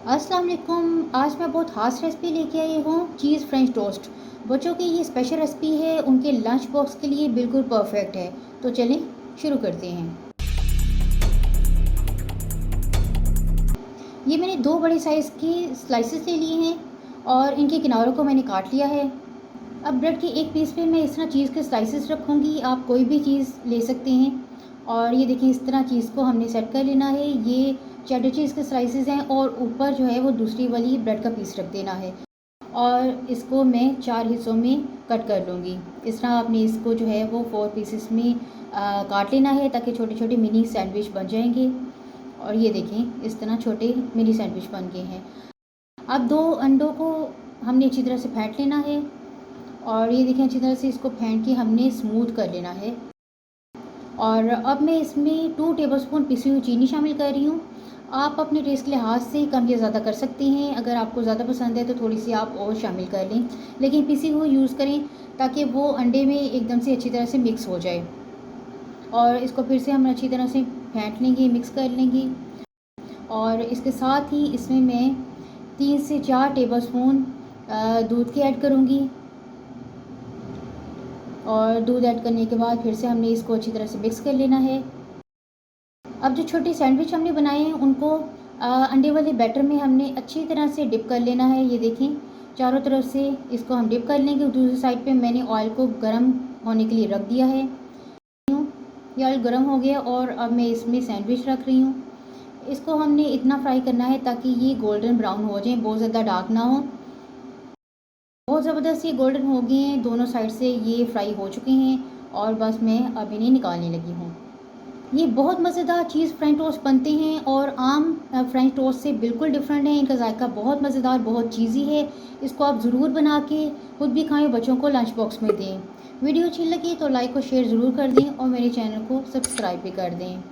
अस्सलाम वालेकुम। आज मैं बहुत ख़ास रेसिपी लेके आई हूँ, चीज़ फ्रेंच टोस्ट। बच्चों की ये स्पेशल रेसिपी है, उनके लंच बॉक्स के लिए बिल्कुल परफेक्ट है। तो चलें शुरू करते हैं। ये मैंने दो बड़े साइज़ की स्लाइसेस ले लिए हैं और इनके किनारों को मैंने काट लिया है। अब ब्रेड के एक पीस पे मैं इस तरह चीज़ के स्लाइसेस रखूँगी। आप कोई भी चीज़ ले सकते हैं। और ये देखिए, इस तरह चीज़ को हमने सेट कर लेना है। ये चेडर चीज़ के स्लाइसेस हैं और ऊपर जो है वो दूसरी वाली ब्रेड का पीस रख देना है। और इसको मैं 4 हिस्सों में कट कर लूँगी। इस तरह आपने इसको जो है वो 4 पीसेस में काट लेना है ताकि छोटे-छोटे मिनी सैंडविच बन जाएँगे। और ये देखें, इस तरह छोटे मिनी सैंडविच बन गए हैं। अब 2 अंडों को हमने अच्छी तरह से फेंट लेना है और ये देखें, अच्छी तरह से इसको फेंट के हमने स्मूथ कर लेना है। और अब मैं इसमें 2 टेबलस्पून पिसी हुई चीनी शामिल कर रही हूँ। आप अपने टेस्ट के लिहाज से कम या ज़्यादा कर सकते हैं। अगर आपको ज़्यादा पसंद है तो थोड़ी सी आप और शामिल कर लें, लेकिन पिसी हुई यूज़ करें ताकि वो अंडे में एकदम से अच्छी तरह से मिक्स हो जाए। और इसको फिर से हम अच्छी तरह से फेंट लेंगे, मिक्स कर लेंगे। और इसके साथ ही इसमें मैं 3 से 4 टेबलस्पून दूध के ऐड करूँगी। और दूध ऐड करने के बाद फिर से हमने इसको अच्छी तरह से मिक्स कर लेना है। अब जो छोटे सैंडविच हमने बनाए हैं उनको अंडे वाले बैटर में हमने अच्छी तरह से डिप कर लेना है। ये देखें, चारों तरफ से इसको हम डिप कर लेंगे। दूसरी साइड पे मैंने ऑयल को गर्म होने के लिए रख दिया है। ये ऑयल गर्म हो गया और अब मैं इसमें सैंडविच रख रही हूँ। इसको हमने इतना फ्राई करना है ताकि ये गोल्डन ब्राउन हो जाए, बहुत ज़्यादा डार्क ना हो। बहुत ज़बरदस्त ये गोल्डन हो गए हैं, दोनों साइड से ये फ्राई हो चुके हैं और बस मैं अब इन्हें निकालने लगी हूँ। ये बहुत मज़ेदार चीज़ फ्रेंच टोस्ट बनते हैं और आम फ्रेंच टोस्ट से बिल्कुल डिफरेंट है। इनका जायका बहुत मज़ेदार, बहुत चीज़ी है। इसको आप ज़रूर बना के खुद भी खाएं, बच्चों को लंच बॉक्स में दें। वीडियो अच्छी लगी तो लाइक और शेयर ज़रूर कर दें और मेरे चैनल को सब्सक्राइब भी कर दें।